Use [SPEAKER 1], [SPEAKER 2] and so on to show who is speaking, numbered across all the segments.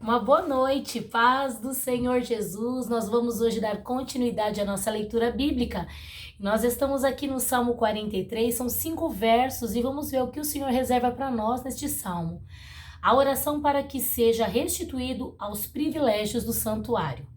[SPEAKER 1] Uma boa noite, paz do Senhor Jesus. Nós vamos hoje dar continuidade à nossa leitura bíblica. Nós estamos aqui no Salmo 43, são 5 versos e vamos ver o que o Senhor reserva para nós neste salmo. A oração para que seja restituído aos privilégios do santuário.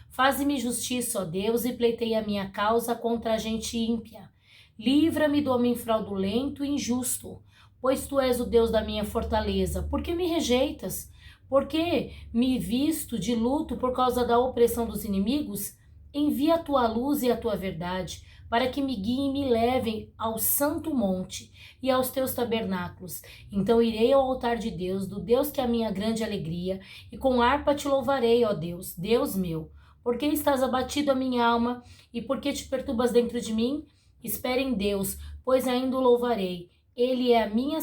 [SPEAKER 1] Faze-me justiça, ó Deus, e pleiteia a minha causa contra a gente ímpia. Livra-me do homem fraudulento e injusto, pois tu és o Deus da minha fortaleza. Por que me rejeitas? Por que me visto de luto por causa da opressão dos inimigos? Envia a tua luz e a tua verdade, para que me guiem e me levem ao santo monte e aos teus tabernáculos. Então irei ao altar de Deus, do Deus que é a minha grande alegria, e com harpa te louvarei, ó Deus, Deus meu. Por que estás abatido a minha alma, e por que te perturbas dentro de mim? Espere em Deus, pois ainda o louvarei. Ele é a minha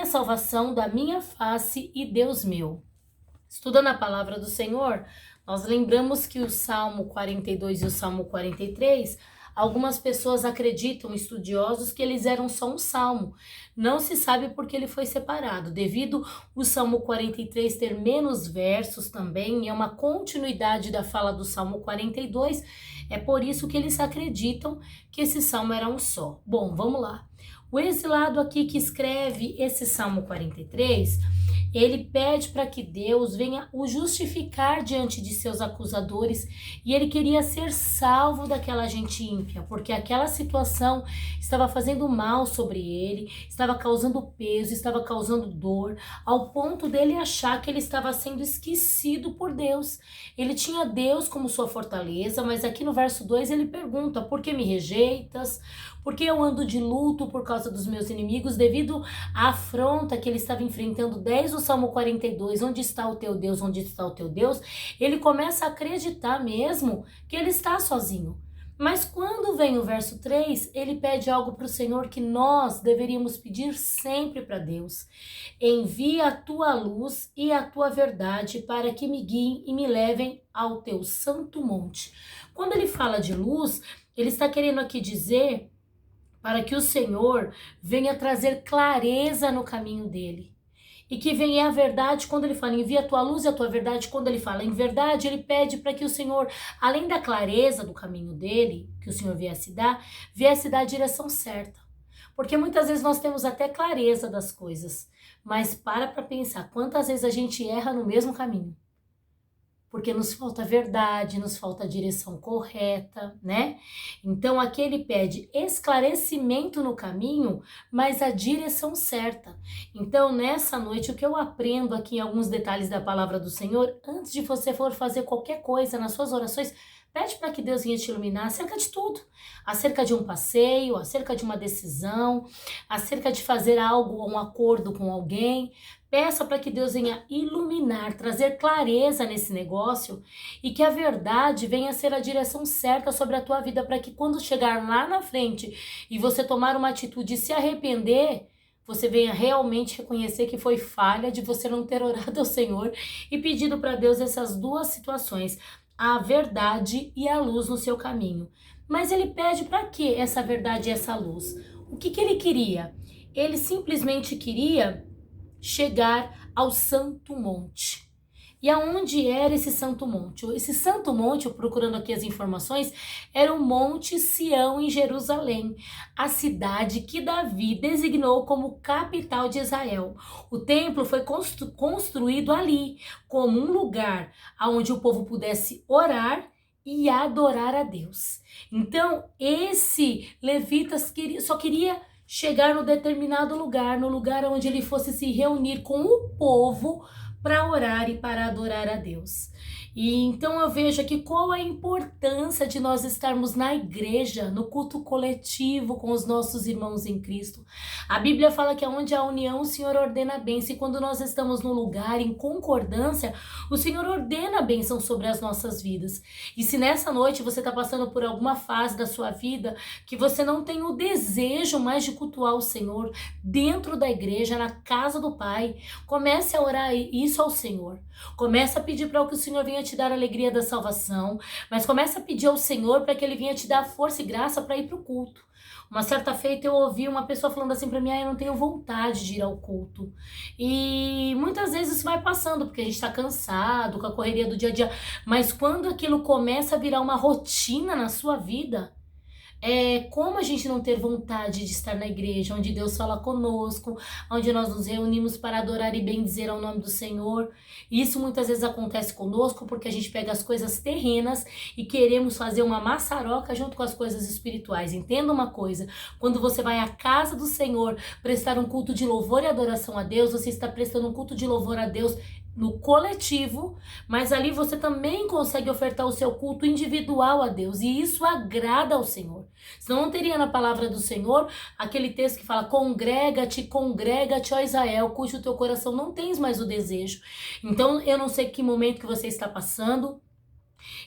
[SPEAKER 1] salvação da minha face e Deus meu. Estudando a palavra do Senhor, nós lembramos que o Salmo 42 e o Salmo 43, algumas pessoas acreditam, estudiosos, que eles eram só um salmo. Não se sabe por que ele foi separado. Devido o Salmo 43 ter menos versos também, é uma continuidade da fala do Salmo 42, é por isso que eles acreditam que esse salmo era um só. Bom, vamos lá. O exilado aqui que escreve esse Salmo 43, ele pede para que Deus venha o justificar diante de seus acusadores e ele queria ser salvo daquela gente ímpia, porque aquela situação estava fazendo mal sobre ele, estava causando peso, estava causando dor, ao ponto dele achar que ele estava sendo esquecido por Deus. Ele tinha Deus como sua fortaleza, mas aqui no verso 2 ele pergunta: por que me rejeitas? Por que eu ando de luto por causa dos meus inimigos, devido à afronta que ele estava enfrentando desde o Salmo 42, onde está o teu Deus, onde está o teu Deus? Ele começa a acreditar mesmo que ele está sozinho. Mas quando vem o verso 3, ele pede algo para o Senhor que nós deveríamos pedir sempre para Deus. Envia a tua luz e a tua verdade para que me guiem e me levem ao teu santo monte. Quando ele fala de luz, ele está querendo aqui dizer para que o Senhor venha trazer clareza no caminho dele. E que venha a verdade quando ele fala, envia a tua luz e a tua verdade. Quando ele fala em verdade, ele pede para que o Senhor, além da clareza do caminho dele, que o Senhor viesse dar a direção certa. Porque muitas vezes nós temos até clareza das coisas, mas para pensar quantas vezes a gente erra no mesmo caminho. Porque nos falta verdade, nos falta a direção correta, né? Então aqui ele pede esclarecimento no caminho, mas a direção certa. Então nessa noite o que eu aprendo aqui em alguns detalhes da palavra do Senhor, antes de você for fazer qualquer coisa nas suas orações, pede para que Deus venha te iluminar acerca de tudo, acerca de um passeio, acerca de uma decisão, acerca de fazer algo, um acordo com alguém. Peça para que Deus venha iluminar, trazer clareza nesse negócio e que a verdade venha a ser a direção certa sobre a tua vida, para que quando chegar lá na frente e você tomar uma atitude e se arrepender, você venha realmente reconhecer que foi falha de você não ter orado ao Senhor e pedido para Deus essas duas situações, a verdade e a luz no seu caminho. Mas ele pede para que essa verdade e essa luz? O que ele queria? Ele simplesmente queria chegar ao Santo Monte. E aonde era esse Santo Monte? Esse Santo Monte, eu procurando aqui as informações, era o Monte Sião em Jerusalém, a cidade que Davi designou como capital de Israel. O templo foi construído ali, como um lugar onde o povo pudesse orar e adorar a Deus. Então, esse levitas só queria chegar no determinado lugar, no lugar onde ele fosse se reunir com o povo para orar e para adorar a Deus. E então eu vejo aqui qual a importância de nós estarmos na igreja, no culto coletivo com os nossos irmãos em Cristo. A Bíblia fala que onde há união, o Senhor ordena a bênção. E quando nós estamos no lugar em concordância, o Senhor ordena a bênção sobre as nossas vidas. E se nessa noite você está passando por alguma fase da sua vida que você não tem o desejo mais de cultuar o Senhor dentro da igreja, na casa do Pai, comece a orar isso ao Senhor. Comece a pedir para que o Senhor venha te dar a alegria da salvação, mas começa a pedir ao Senhor para que Ele venha te dar força e graça para ir para o culto. Uma certa feita eu ouvi uma pessoa falando assim para mim, eu não tenho vontade de ir ao culto. E muitas vezes isso vai passando, porque a gente está cansado com a correria do dia a dia. Mas quando aquilo começa a virar uma rotina na sua vida, como a gente não ter vontade de estar na igreja, onde Deus fala conosco, onde nós nos reunimos para adorar e bendizer ao nome do Senhor. Isso muitas vezes acontece conosco porque a gente pega as coisas terrenas e queremos fazer uma maçaroca junto com as coisas espirituais. Entenda uma coisa, quando você vai à casa do Senhor prestar um culto de louvor e adoração a Deus, você está prestando um culto de louvor a Deus no coletivo, mas ali você também consegue ofertar o seu culto individual a Deus, e isso agrada ao Senhor. Senão não teria na palavra do Senhor aquele texto que fala: congrega-te, ó Israel, cujo teu coração não tens mais o desejo. Então eu não sei que momento que você está passando.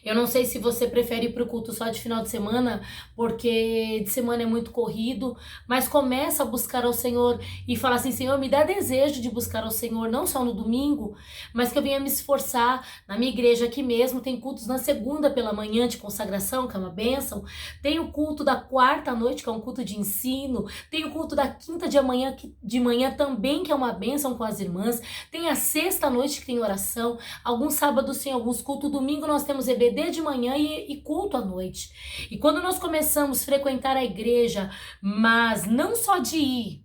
[SPEAKER 1] Eu não sei se você prefere ir para o culto só de final de semana, porque de semana é muito corrido, mas começa a buscar ao Senhor e fala assim: Senhor, me dá desejo de buscar ao Senhor, não só no domingo, mas que eu venha me esforçar. Na minha igreja aqui mesmo tem cultos na segunda pela manhã de consagração, que é uma bênção, tem o culto da quarta à noite, que é um culto de ensino, tem o culto da quinta de manhã também, que é uma bênção com as irmãs, tem a sexta à noite que tem oração, alguns sábados tem alguns cultos, domingo nós temos EBD de manhã e culto à noite. E quando nós começamos a frequentar a igreja, mas não só de ir,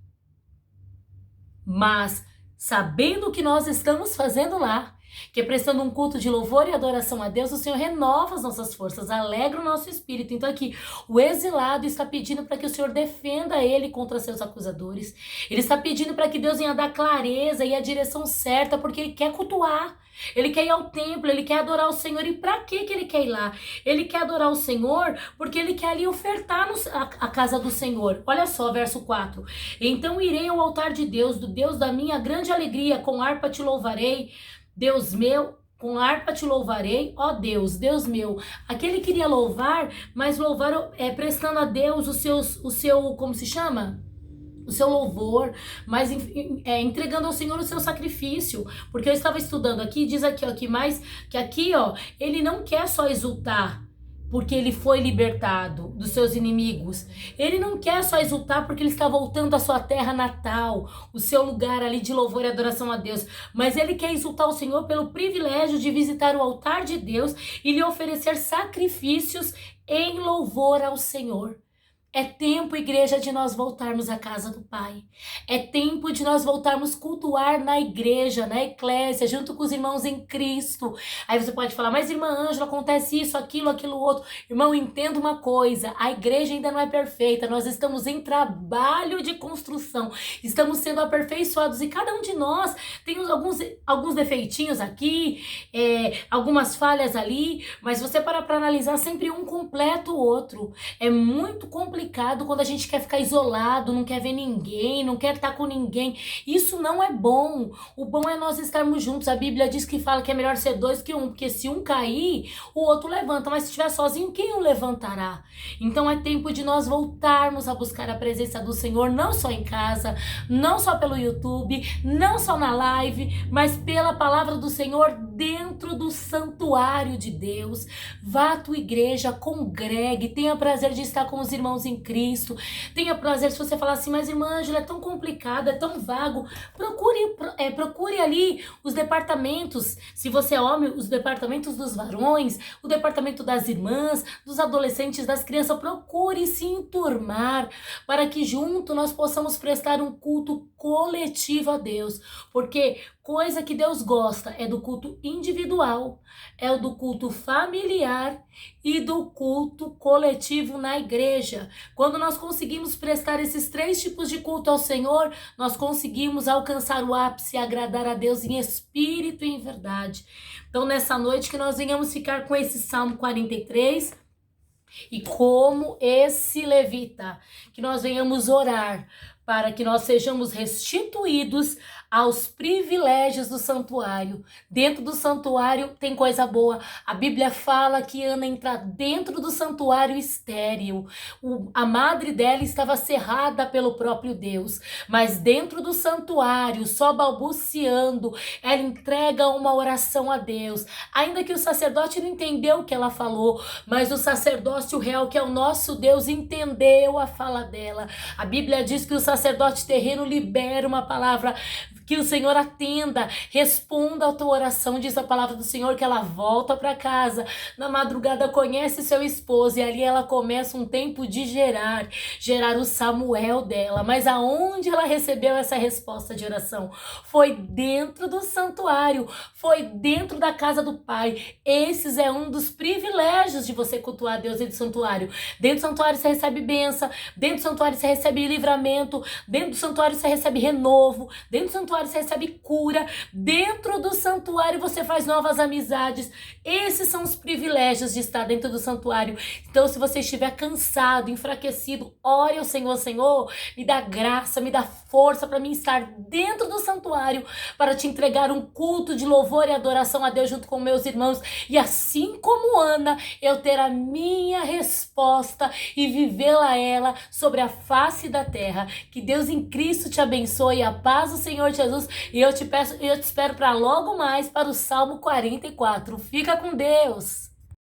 [SPEAKER 1] mas sabendo o que nós estamos fazendo lá, que é prestando um culto de louvor e adoração a Deus, o Senhor renova as nossas forças, alegra o nosso espírito. Então aqui, o exilado está pedindo para que o Senhor defenda ele contra seus acusadores. Ele está pedindo para que Deus venha dar clareza e a direção certa, porque ele quer cultuar. Ele quer ir ao templo, ele quer adorar o Senhor. E para que ele quer ir lá? Ele quer adorar o Senhor porque ele quer ali ofertar a casa do Senhor. Olha só, verso 4. Então irei ao altar de Deus, do Deus da minha grande alegria, com harpa te louvarei, Deus meu, com harpa te louvarei, ó Deus, Deus meu. Aqui ele queria louvar, mas louvar prestando a Deus o seu, como se chama? O seu louvor, mas entregando ao Senhor o seu sacrifício, porque eu estava estudando aqui, diz aqui, ó, que aqui, ó, ele não quer só exultar porque ele foi libertado dos seus inimigos, ele não quer só exultar porque ele está voltando à sua terra natal, o seu lugar ali de louvor e adoração a Deus, mas ele quer exultar o Senhor pelo privilégio de visitar o altar de Deus e lhe oferecer sacrifícios em louvor ao Senhor. É tempo, igreja, de nós voltarmos à casa do Pai. É tempo de nós voltarmos a cultuar na igreja, na eclésia, junto com os irmãos em Cristo. Aí você pode falar: mas irmã Ângela, acontece isso, aquilo outro. Irmão, entenda uma coisa, a igreja ainda não é perfeita, nós estamos em trabalho de construção, estamos sendo aperfeiçoados e cada um de nós tem alguns defeitinhos aqui, algumas falhas ali, mas você para analisar, sempre um completa o outro. É muito complicado quando a gente quer ficar isolado, não quer ver ninguém, não quer estar com ninguém. Isso não é bom. O bom é nós estarmos juntos. A Bíblia diz que fala que é melhor ser dois que um, porque se um cair, o outro levanta, mas se estiver sozinho, quem o levantará? Então é tempo de nós voltarmos a buscar a presença do Senhor, não só em casa, não só pelo YouTube, não só na live, mas pela palavra do Senhor dentro do santuário de Deus. Vá à tua igreja, congregue, tenha prazer de estar com os irmãos em Cristo, tenha prazer. Se você falar assim: mas irmã Ângela, é tão complicado, é tão vago, procure ali os departamentos, se você é homem, os departamentos dos varões, o departamento das irmãs, dos adolescentes, das crianças. Procure se enturmar para que junto nós possamos prestar um culto coletivo a Deus, porque coisa que Deus gosta é do culto individual, é o do culto familiar e do culto coletivo na igreja. Quando nós conseguimos prestar esses 3 tipos de culto ao Senhor, nós conseguimos alcançar o ápice e agradar a Deus em espírito e em verdade. Então, nessa noite, que nós venhamos ficar com esse Salmo 43 e como esse levita, que nós venhamos orar para que nós sejamos restituídos aos privilégios do santuário. Dentro do santuário tem coisa boa. A Bíblia fala que Ana entra dentro do santuário estéril. A madre dela estava cerrada pelo próprio Deus, mas dentro do santuário, só balbuciando, ela entrega uma oração a Deus. Ainda que o sacerdote não entendeu o que ela falou, mas o sacerdócio real, que é o nosso Deus, entendeu a fala dela. A Bíblia diz que o sacerdote terreno libera uma palavra, que o Senhor atenda, responda a tua oração, diz a palavra do Senhor, que ela volta para casa, na madrugada conhece seu esposo, e ali ela começa um tempo de gerar o Samuel dela. Mas aonde ela recebeu essa resposta de oração? Foi dentro do santuário, foi dentro da casa do Pai. Esses é um dos privilégios de você cultuar Deus dentro do santuário. Dentro do santuário você recebe bênção, dentro do santuário você recebe livramento, dentro do santuário você recebe renovo, dentro do santuário você recebe cura, dentro do santuário você faz novas amizades. Esses são os privilégios de estar dentro do santuário. Então, se você estiver cansado, enfraquecido, ore ao Senhor: Senhor, me dá graça, me dá força para mim estar dentro do santuário, para te entregar um culto de louvor e adoração a Deus junto com meus irmãos, e assim como Ana, eu ter a minha resposta e vivê-la ela sobre a face da terra. Que Deus em Cristo te abençoe, a paz do Senhor Jesus, e eu te espero para logo mais para o Salmo 44. Fica com Deus!